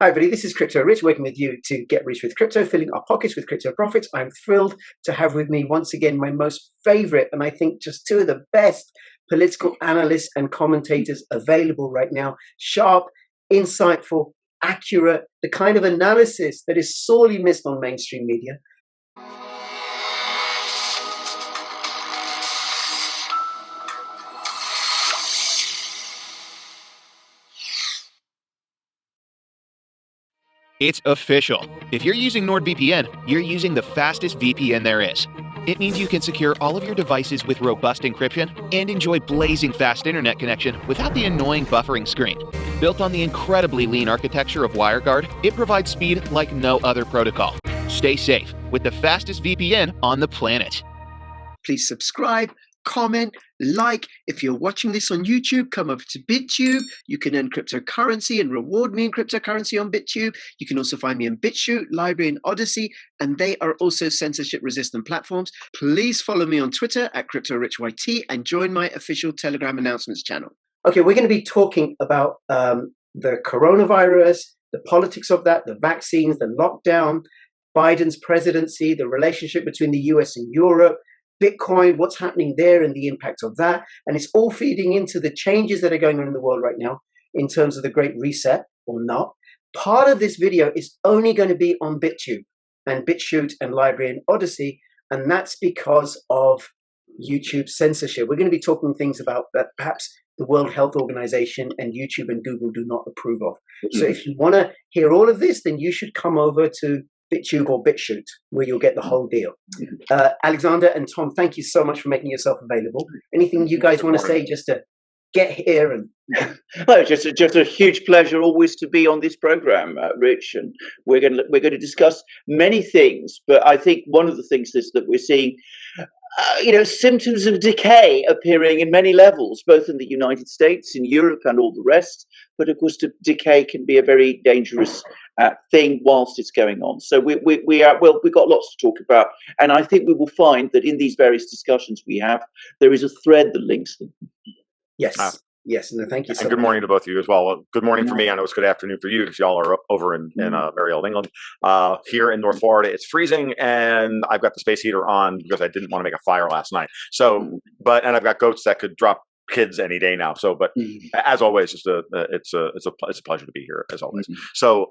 Hi, everybody. This is Crypto Rich, working with you to get rich with crypto, filling our pockets with crypto profits. I'm thrilled to have with me once again my most favorite, and I think just two of the best political analysts and commentators available right now. Sharp, insightful, accurate, the kind of analysis that is sorely missed on mainstream media. It's official. If you're using NordVPN, you're using the fastest VPN there is. It means you can secure all of your devices with robust encryption and enjoy blazing fast internet connection without the annoying buffering screen. Built on the incredibly lean architecture of WireGuard, it provides speed like no other protocol. Stay safe with the fastest VPN on the planet. Please subscribe, comment, like. If you're watching this on YouTube, come over to BitTube. You can earn cryptocurrency and reward me in cryptocurrency on BitTube. You can also find me on Bitchute, Lbry, and Odyssey, and they are also censorship-resistant platforms. Please follow me on Twitter at CryptoRichYT and join my official Telegram announcements channel. Okay, we're going to be talking about the coronavirus, the politics of that, the vaccines, the lockdown, Biden's presidency, the relationship between the US and Europe, Bitcoin, what's happening there and the impact of that. And it's all feeding into the changes that are going on in the world right now in terms of the Great Reset or not. Part of this video is only going to be on BitTube and Bitchute and Lbry and Odyssey. And that's because of YouTube censorship. We're going to be talking things about that perhaps the World Health Organization and YouTube and Google do not approve of. So if you want to hear all of this, then you should come over to BitTube or Bitchute, where you'll get the whole deal. Alexander and Tom, thank you so much for making yourself available. Anything you guys want to say just to get here? And oh, just a huge pleasure always to be on this program, Rich. And we're going to discuss many things, but I think one of the things is that we're seeing symptoms of decay appearing in many levels, both in the United States, in Europe, and all the rest. But of course, decay can be a very dangerous thing whilst it's going on. So we've got lots to talk about, and I think we will find that in these various discussions we have, there is a thread that links them. Yes. Yes, no, thank you so much. And good morning to both of you as well. Good morning for me. I know it's good afternoon for you because y'all are over in very old England. Here in North Florida, it's freezing, and I've got the space heater on because I didn't want to make a fire last night. So, and I've got goats that could drop kids any day now. So, but as always, it's a pleasure to be here as always. So,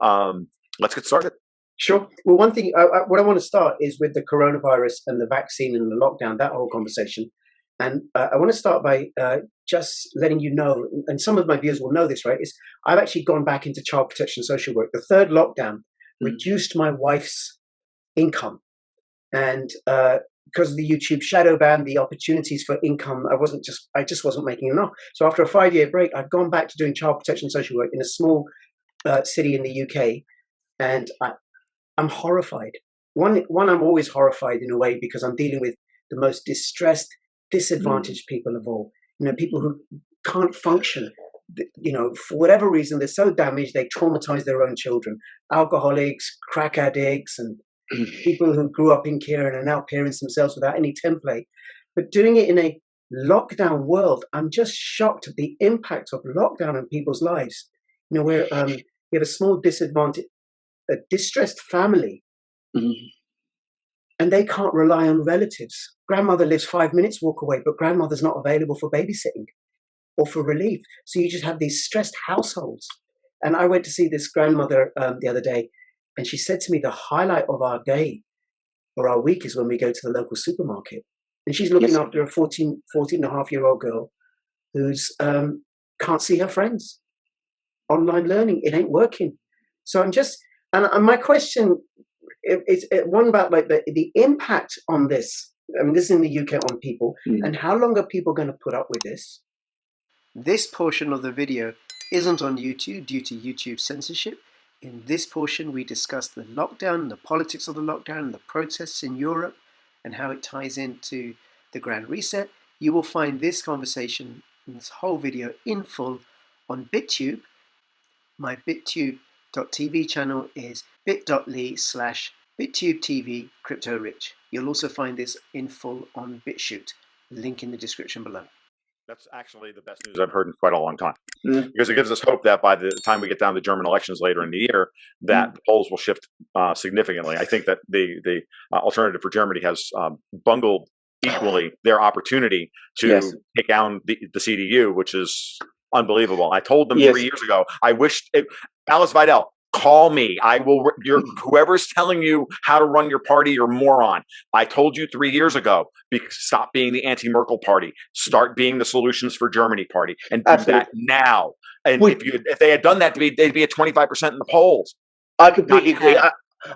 let's get started. Sure. Well, one thing, what I want to start is with the coronavirus and the vaccine and the lockdown, that whole conversation. And I want to start by just letting you know, and some of my viewers will know this, right, is I've actually gone back into child protection social work. The third lockdown reduced my wife's income. And because of the YouTube shadow ban, the opportunities for income, I just wasn't making enough. So after a 5-year break, I've gone back to doing child protection social work in a small city in the UK. And I'm horrified. One, I'm always horrified in a way because I'm dealing with the most distressed, disadvantaged people of all, people who can't function, for whatever reason. They're so damaged, they traumatize their own children, alcoholics, crack addicts, and people who grew up in care and are now parents themselves without any template. But doing it in a lockdown world, I'm just shocked at the impact of lockdown on people's lives. Where you have a small disadvantaged, a distressed family, and they can't rely on relatives. Grandmother lives 5 minutes walk away, but grandmother's not available for babysitting or for relief. So you just have these stressed households. And I went to see this grandmother the other day, and she said to me, the highlight of our day or our week is when we go to the local supermarket. And she's looking after a 14 and a half year old girl who's can't see her friends. Online learning, it ain't working. So I'm just, and my question is one about like the impact on this. I mean, this is in the UK on people, and how long are people going to put up with this? This portion of the video isn't on YouTube due to YouTube censorship. In this portion, we discuss the lockdown, the politics of the lockdown, and the protests in Europe, and how it ties into the Grand Reset. You will find this conversation, this whole video in full on BitTube. My BitTube.tv channel is bit.ly/BitTubeTV CryptoRich. You'll also find this in full on Bitchute, link in the description below. That's actually the best news I've heard in quite a long time, Mm. because it gives us hope that by the time we get down to German elections later in the year, that the polls will shift significantly. I think that the Alternative for Germany has bungled equally their opportunity to take down the CDU, which is unbelievable. I told them 3 years ago, I wish Alice Weidel, call me. I will. Whoever's telling you how to run your party, you're a moron. I told you 3 years ago. Stop being the anti-Merkel party. Start being the Solutions for Germany party, and do that now. And if they had done that, they'd be at 25% in the polls. I completely agree.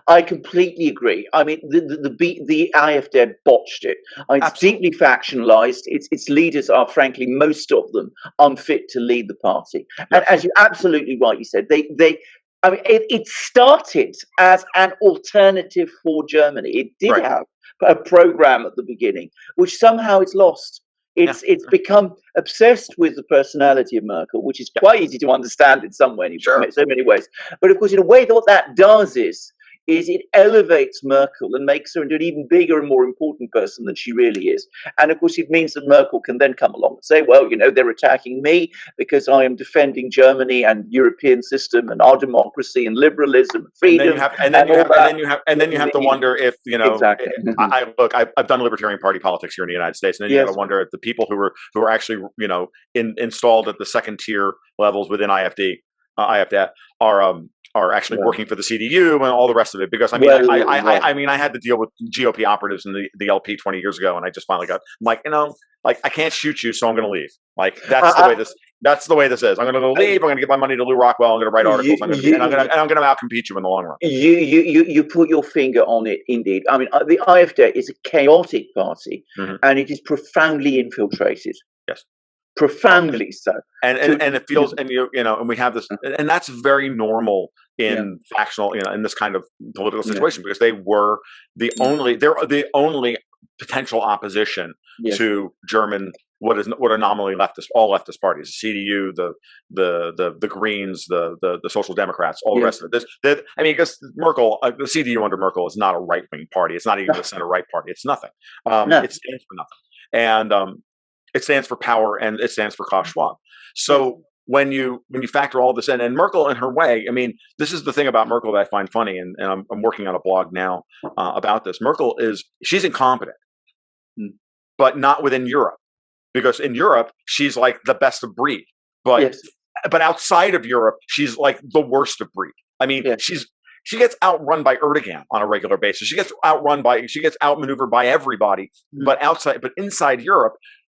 I completely agree. I mean, the AfD botched it. It's deeply factionalized. Its leaders are, frankly, most of them unfit to lead the party. And as you absolutely rightly said, I mean, it started as an alternative for Germany. It did have a program at the beginning, which somehow it's lost. It's become obsessed with the personality of Merkel, which is quite easy to understand in so many ways. But of course, in a way, what that does is it elevates Merkel and makes her into an even bigger and more important person than she really is. And of course, it means that Merkel can then come along and say, well, they're attacking me because I am defending Germany and European system and our democracy and liberalism and freedom. And then you have to wonder if, Exactly. I've done Libertarian Party politics here in the United States, and then you got to wonder if the people who are actually, installed at the second tier levels within IFD are actually working for the CDU and all the rest of it. Because I had to deal with GOP operatives in the LP 20 years ago, and I just finally got I can't shoot you, so I'm going to leave. That's the way this is. I'm going to leave. I'm going to give my money to Lou Rockwell. I'm going to write articles. I'm going to outcompete you in the long run. You put your finger on it, indeed. I mean, the AfD is a chaotic party, and it is profoundly infiltrated. Yes. Profoundly so, and it feels, and and we have this, and that's very normal in factional, in this kind of political situation, because they were they're the only potential opposition to German what are nominally all leftist parties: the CDU, the Greens, the Social Democrats, all the rest of it. Because Merkel, the CDU under Merkel is not a right wing party. It's not even a center right party. It's nothing. It stands for nothing, and it stands for power, and it stands for Klaus Schwab. So when you factor all this in, and Merkel in her way, this is the thing about Merkel that I find funny, and I'm working on a blog now about this. Merkel she's incompetent, but not within Europe, because in Europe she's like the best of breed, but outside of Europe she's like the worst of breed. She gets outrun by Erdogan on a regular basis. She gets outmaneuvered by everybody, but inside Europe,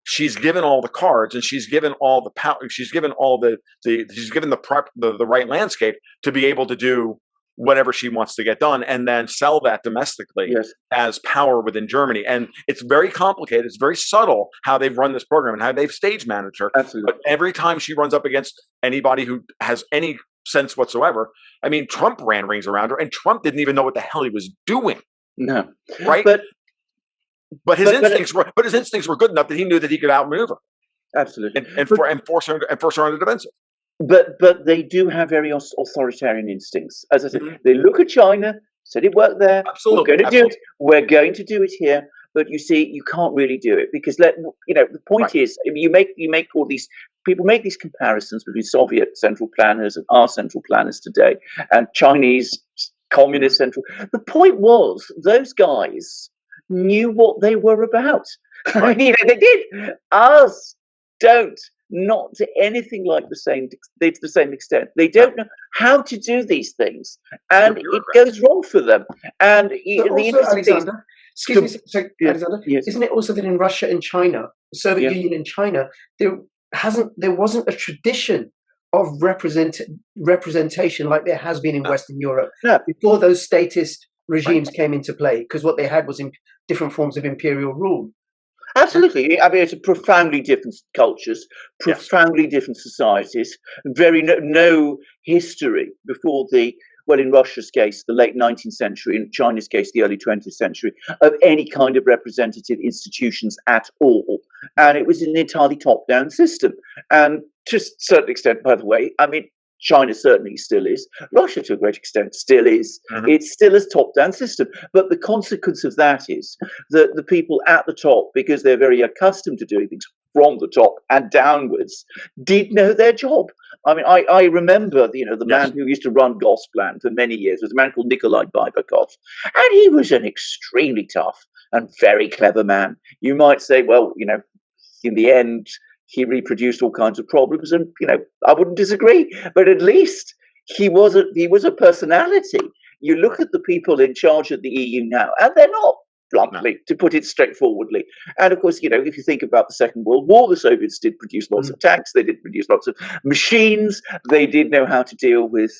she's given all the cards, and she's given all the power. She's given all she's given the right landscape to be able to do whatever she wants to get done, and then sell that domestically as power within Germany. And it's very complicated. It's very subtle how they've run this program and how they've stage managed her. Absolutely. But every time she runs up against anybody who has any sense whatsoever, Trump ran rings around her, and Trump didn't even know what the hell he was doing. No, right? But his instincts were good enough that he knew that he could outmaneuver. Absolutely, and force her on the defensive. But they do have very authoritarian instincts. As I said, they look at China, said it worked there. Absolutely, we're going to do it here. But you see, you can't really do it because the point is, you make all these people make these comparisons between Soviet central planners and our central planners today, and Chinese communist central. The point was, those guys knew what they were about. Right. They did. Us don't, not to anything like the same extent. They don't know how to do these things, and it goes wrong for them. And Alexander, Alexander, isn't it also that in Russia and China, the Soviet Union and China, there wasn't a tradition of representation like there has been in Western Europe before those statist regimes came into play, because what they had was in different forms of imperial rule. Absolutely. It's a profoundly different cultures, profoundly different societies, very no history before in Russia's case, the late 19th century, in China's case, the early 20th century, of any kind of representative institutions at all. And it was an entirely top-down system. And to a certain extent, by the way, China certainly still is. Russia, to a great extent, still is. Mm-hmm. It's still a top-down system. But the consequence of that is that the people at the top, because they're very accustomed to doing things from the top and downwards did know their job. I mean, I remember, the man who used to run Gosplan for many years was a man called Nikolai Bybakov, and he was an extremely tough and very clever man. You might say, well, in the end, he reproduced all kinds of problems, and I wouldn't disagree. But at least he was a personality. You look at the people in charge of the EU now, and they're not, bluntly, to put it straightforwardly. And of course, if you think about the Second World War, the Soviets did produce lots of tanks, they did produce lots of machines, they did know how to deal with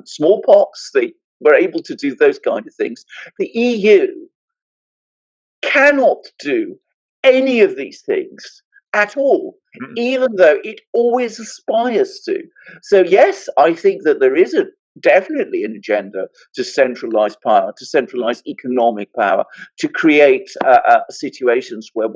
smallpox, they were able to do those kind of things. The EU cannot do any of these things at all, even though it always aspires to. So yes, I think that there is definitely an agenda to centralize power, to centralize economic power, to create situations where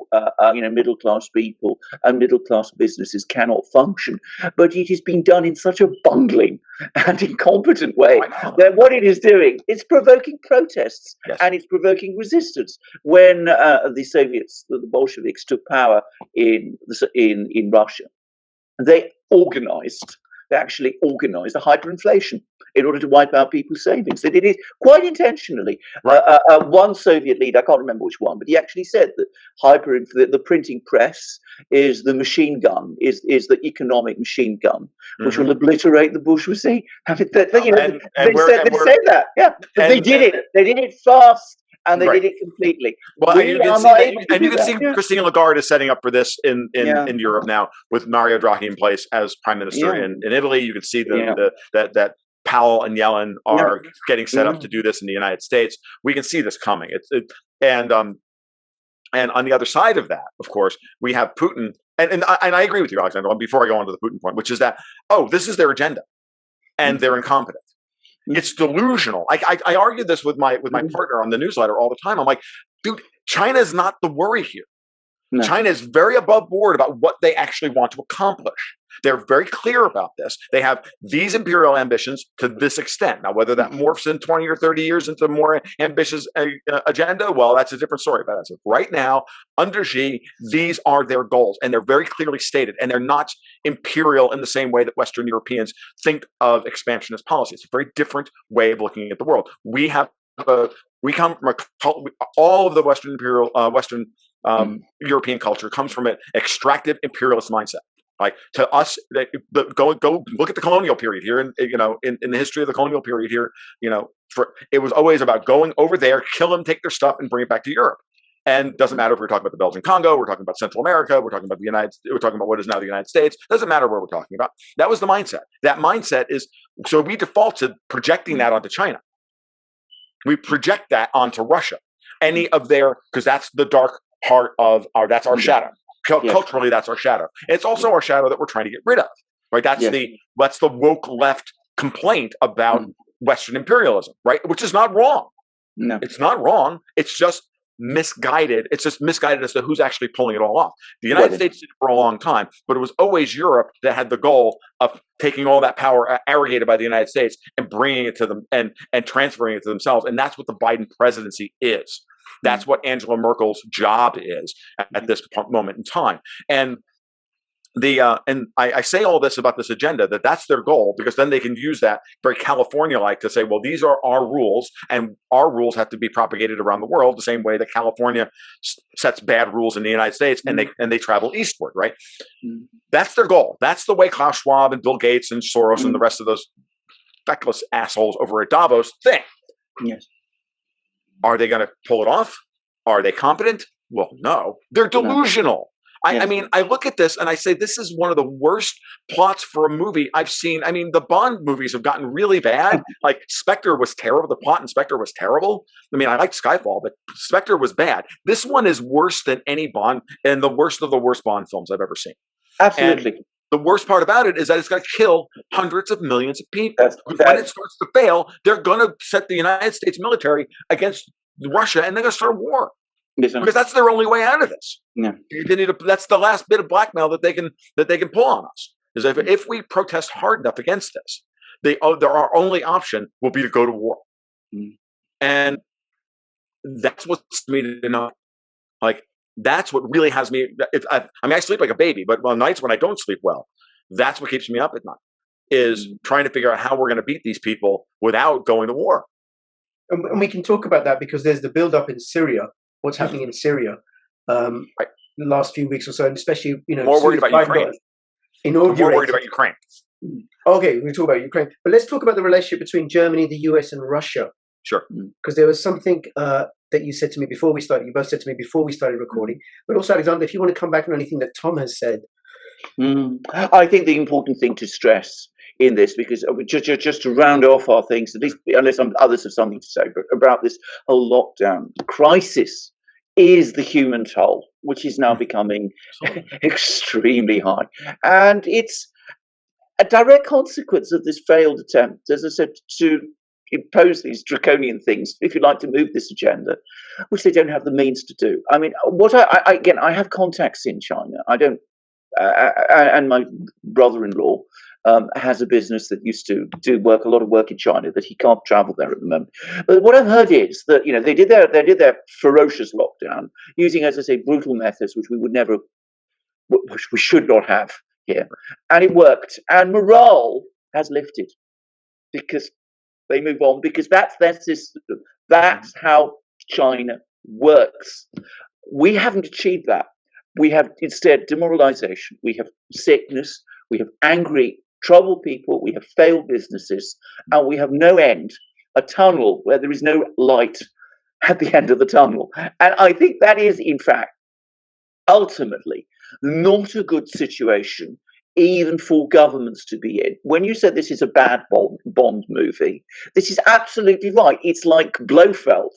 middle class people and middle class businesses cannot function. But it is being done in such a bungling and incompetent way that what it is doing is provoking protests and it's provoking resistance. When the Soviets, the Bolsheviks, took power in Russia, they actually organized a hyperinflation in order to wipe out people's savings. They did it quite intentionally. One Soviet leader, I can't remember which one, but he actually said that the printing press is the machine gun, is the economic machine gun, which will obliterate the bourgeoisie. I mean, they said that, but they did it. They did it fast. And they did it completely. Well, you can see Christine Lagarde is setting up for this in Europe now with Mario Draghi in place as prime minister in Italy. You can see that Powell and Yellen are getting set up to do this in the United States. We can see this coming. And on the other side of that, of course, we have Putin. And I agree with you, Alexander. Before I go on to the Putin point, which is that this is their agenda, and they're incompetent. It's delusional. I argue this with my partner on the newsletter all the time. I'm like, dude, China is not the worry here. No. China is very above board about what they actually want to accomplish. They're very clear about this. They have these imperial ambitions to this extent. Now, whether that morphs in 20 or 30 years into a more ambitious agenda, well, that's a different story. But as of right now, under Xi, these are their goals, and they're very clearly stated. And they're not imperial in the same way that Western Europeans think of expansionist policy. It's a very different way of looking at the world. We come from all of the Western European culture comes from an extractive imperialist mindset. Like to us, go look at the colonial period here, in the history of the colonial period here. It was always about going over there, kill them, take their stuff, and bring it back to Europe. And it doesn't matter if we're talking about the Belgian Congo, we're talking about Central America, we're talking about we're talking about what is now the United States. Doesn't matter where we're talking about. That was the mindset. That mindset is so we default to projecting that onto China. We project that onto Russia. Because that's the dark part of that's our shadow. Culturally, that's our shadow. And it's also our shadow that we're trying to get rid of. Right? That's the woke left complaint about Western imperialism, right? Which is not wrong. No, it's not wrong. It's just misguided. It's just misguided as to who's actually pulling it all off. The United States did it for a long time, but it was always Europe that had the goal of taking all that power arrogated by the United States and bringing it to them and transferring it to themselves. And that's what the Biden presidency is. That's what Angela Merkel's job is at this moment in time. And I say all this about this agenda, that's their goal, because then they can use that very California-like to say, well, these are our rules, and our rules have to be propagated around the world the same way that California sets bad rules in the United States, and they travel eastward, right? That's their goal. That's the way Klaus Schwab and Bill Gates and Soros and the rest of those feckless assholes over at Davos think. Yes. Are they going to pull it off? Are they competent? Well, no. They're delusional. I mean, I look at this and I say, this is one of the worst plots for a movie I've seen. I mean, the Bond movies have gotten really bad. Like, Spectre was terrible. The plot in Spectre was terrible. I mean, I liked Skyfall, but Spectre was bad. This one is worse than any Bond, and the worst of the worst Bond films I've ever seen. Absolutely. And the worst part about it is that it's going to kill hundreds of millions of people. When it starts to fail, they're going to set the United States military against Russia, and they're going to start a war. Because that's their only way out of this. Yeah. That's the last bit of blackmail that they can pull on us. Is if we protest hard enough against this, our only option will be to go to war. And that's what's me to know. Like, That's what really has me. I sleep like a baby, but on nights when I don't sleep well, that's what keeps me up at night, is trying to figure out how we're going to beat these people without going to war. And we can talk about that because there's the build-up in Syria, what's happening in Syria the last few weeks or so, and especially, more worried about Ukraine. I'm more worried about Ukraine. Okay, we talk about Ukraine, but let's talk about the relationship between Germany, the US, and Russia. Sure. Because there was something that you said to me before we started. You both said to me before we started recording. But also, Alexander, if you want to come back on anything that Tom has said. I think the important thing to stress in this, because just to round off our things, at least unless others have something to say, but about this whole lockdown crisis, is the human toll, which is now becoming extremely high. And it's a direct consequence of this failed attempt, as I said, to impose these draconian things, if you like, to move this agenda, which they don't have the means to do. I mean, I have contacts in China. I don't, and my brother-in-law has a business that used to do a lot of work in China, that he can't travel there at the moment. But what I've heard is that they did their ferocious lockdown using, as I say, brutal methods, which we should not have here, and it worked, and morale has lifted because they move on, because that's their system. That's how China works. We haven't achieved that. We have instead demoralization. We have sickness. We have angry, troubled people. We have failed businesses. And we have no end, a tunnel where there is no light at the end of the tunnel. And I think that is, in fact, ultimately not a good situation, even for governments to be in. When you said this is a bad Bond movie, this is absolutely right. It's like Blofeld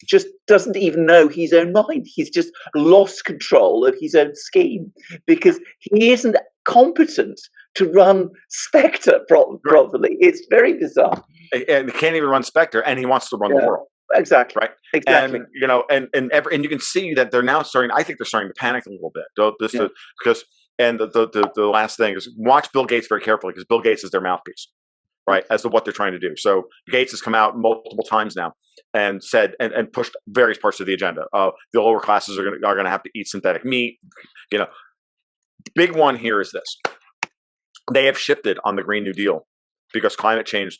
just doesn't even know his own mind. He's just lost control of his own scheme because he isn't competent to run Spectre properly. It's very bizarre. And he can't even run Spectre, and he wants to run the world. Exactly. Right. Exactly. And you can see that they're now starting. I think they're starting to panic a little bit. And the last thing is, watch Bill Gates very carefully, because Bill Gates is their mouthpiece, right, as to what they're trying to do. So Gates has come out multiple times now and said and pushed various parts of the agenda. The lower classes are going to have to eat synthetic meat. Big one here is this: they have shifted on the Green New Deal because the climate change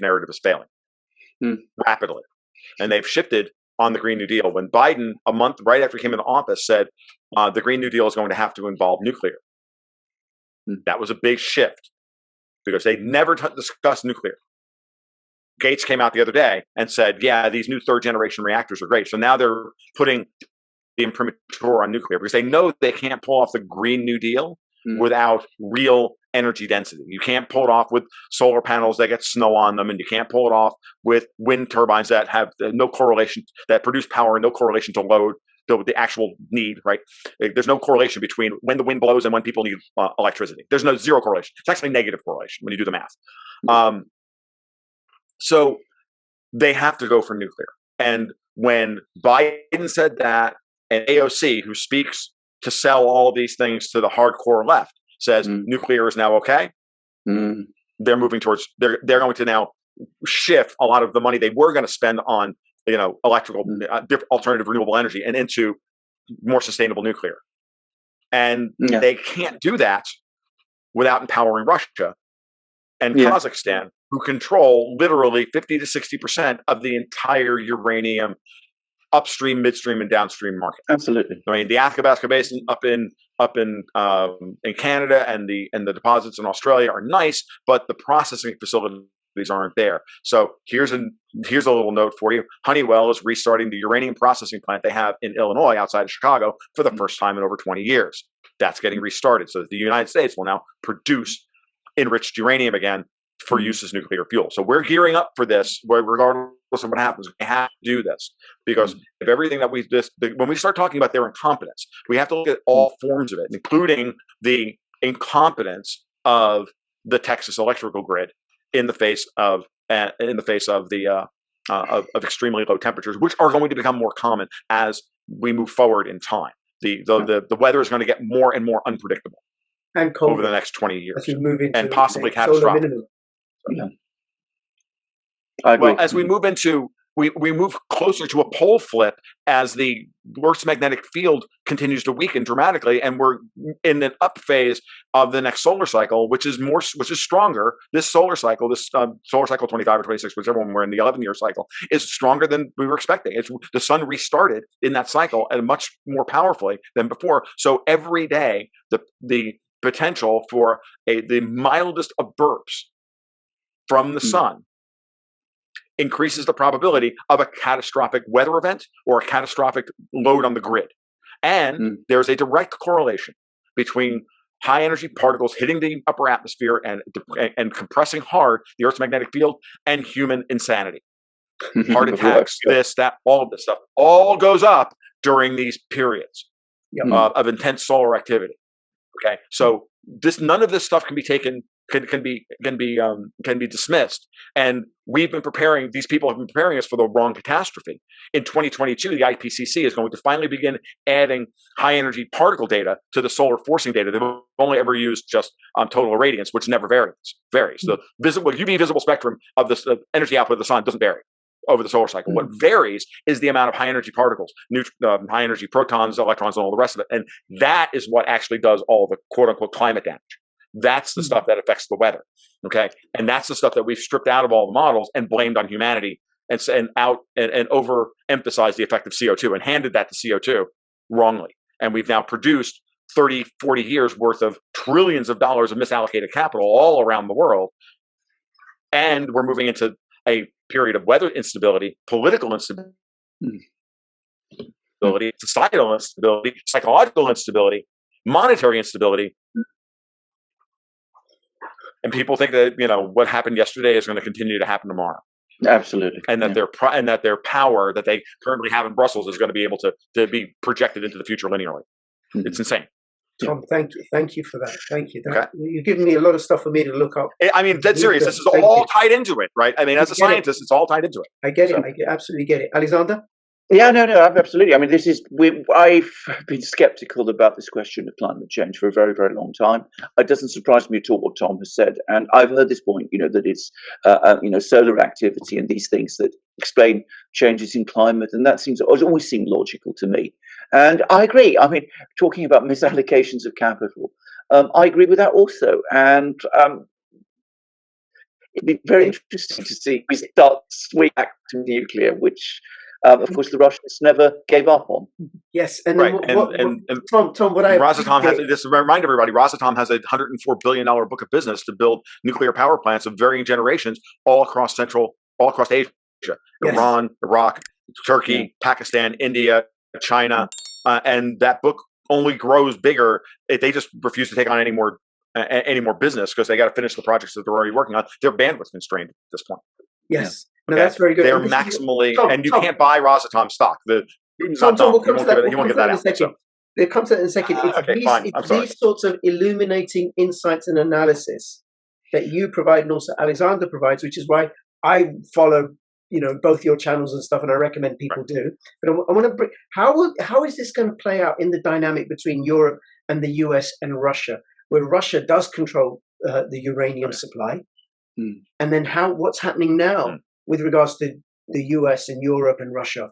narrative is failing rapidly, and they've shifted on the Green New Deal. When Biden, a month right after he came into office, said the Green New Deal is going to have to involve nuclear. That was a big shift because they never discussed nuclear. Gates came out the other day and said, yeah, these new third-generation reactors are great. So now they're putting the imprimatur on nuclear because they know they can't pull off the Green New Deal without real energy density. You can't pull it off with solar panels that get snow on them, and you can't pull it off with wind turbines that have no correlation, that produce power and no correlation to load, the actual need, right? There's no correlation between when the wind blows and when people need electricity. There's zero correlation. It's actually negative correlation when you do the math. So they have to go for nuclear. And when Biden said that, and AOC, who speaks to sell all of these things to the hardcore left, says nuclear is now okay, they're moving towards, they're going to now shift a lot of the money they were going to spend on electrical, alternative renewable energy and into more sustainable nuclear. And they can't do that without empowering Russia and Kazakhstan, who control literally 50 to 60% of the entire uranium upstream, midstream, and downstream market. Absolutely. I mean, the Athabasca Basin up in Canada and the deposits in Australia are nice, but the processing facilities aren't there. So here's a little note for you. Honeywell is restarting the uranium processing plant they have in Illinois outside of Chicago for the first time in over 20 years. That's getting restarted so that the United States will now produce enriched uranium again for use as nuclear fuel. So we're gearing up for this, regardless of what happens. We have to do this because if everything that when we start talking about their incompetence, we have to look at all forms of it, including the incompetence of the Texas electrical grid in the face of extremely low temperatures, which are going to become more common as we move forward in time. The weather is going to get more and more unpredictable and colder over the next 20 years, as we move into and possibly catastrophic. I agree. Well, as we move into we move closer to a pole flip as the Earth's magnetic field continues to weaken dramatically, and we're in an up phase of the next solar cycle, which is stronger. This solar cycle, solar cycle 25 or 26, whichever one we're in, the 11-year cycle, is stronger than we were expecting. The sun restarted in that cycle and much more powerfully than before. So every day, the potential for the mildest of burps from the sun increases the probability of a catastrophic weather event or a catastrophic load on the grid. And there's a direct correlation between high energy particles hitting the upper atmosphere and compressing hard the Earth's magnetic field and human insanity. Heart attacks, this, that, all of this stuff, all goes up during these periods of intense solar activity. Okay, so none of this stuff can be taken. Can be dismissed, and we've been preparing. These people have been preparing us for the wrong catastrophe. In 2022, the IPCC is going to finally begin adding high energy particle data to the solar forcing data. They've only ever used just total irradiance, which never varies. The UV visible spectrum of the energy output of the sun doesn't vary over the solar cycle. What varies is the amount of high energy particles, high energy protons, electrons, and all the rest of it, and that is what actually does all the quote unquote climate damage. That's the stuff that affects the weather, okay? And that's the stuff that we've stripped out of all the models and blamed on humanity and overemphasized the effect of CO2 and handed that to CO2 wrongly. And we've now produced 30, 40 years worth of trillions of dollars of misallocated capital all around the world. And we're moving into a period of weather instability, political instability, societal instability, psychological instability, monetary instability. And people think that what happened yesterday is going to continue to happen tomorrow. Absolutely, and that their power that they currently have in Brussels is going to be able to be projected into the future linearly. It's insane. Tom, thank you for that. Thank you. You're giving me a lot of stuff for me to look up. I mean, that's serious. This is all tied into it, right? I mean, as a scientist, it's all tied into it. I get it. I absolutely get it. Alexander? Yeah, no, absolutely. I mean, I've been skeptical about this question of climate change for a very, very long time. It doesn't surprise me at all what Tom has said, and I've heard this point, that it's, solar activity and these things that explain changes in climate, and that always seemed logical to me. And I agree. I mean, talking about misallocations of capital, I agree with that also. And it'd be very interesting to see we start swing back to nuclear, which. Of course, the Russians never gave up on. Yes, and right. Tom, what I Rosatom has just to remind everybody, Rosatom has a $104 billion book of business to build nuclear power plants of varying generations all across Asia, Iran, Iraq, Turkey, Pakistan, India, China, and that book only grows bigger. They just refuse to take on any more business because they got to finish the projects that they're already working on. They're bandwidth constrained at this point. Yes. No, that's very good. They're maximally, and you can't buy Rosatom stock. Tom, we'll come to that. We'll come to that in a second. We'll come to that in a second. It's these sorts of illuminating insights and analysis that you provide and also Alexander provides, which is why I follow, both your channels and stuff, and I recommend people do. But I want to bring, how is this going to play out in the dynamic between Europe and the US and Russia, where Russia does control the uranium supply, and then what's happening now with regards to the US and Europe and Russia?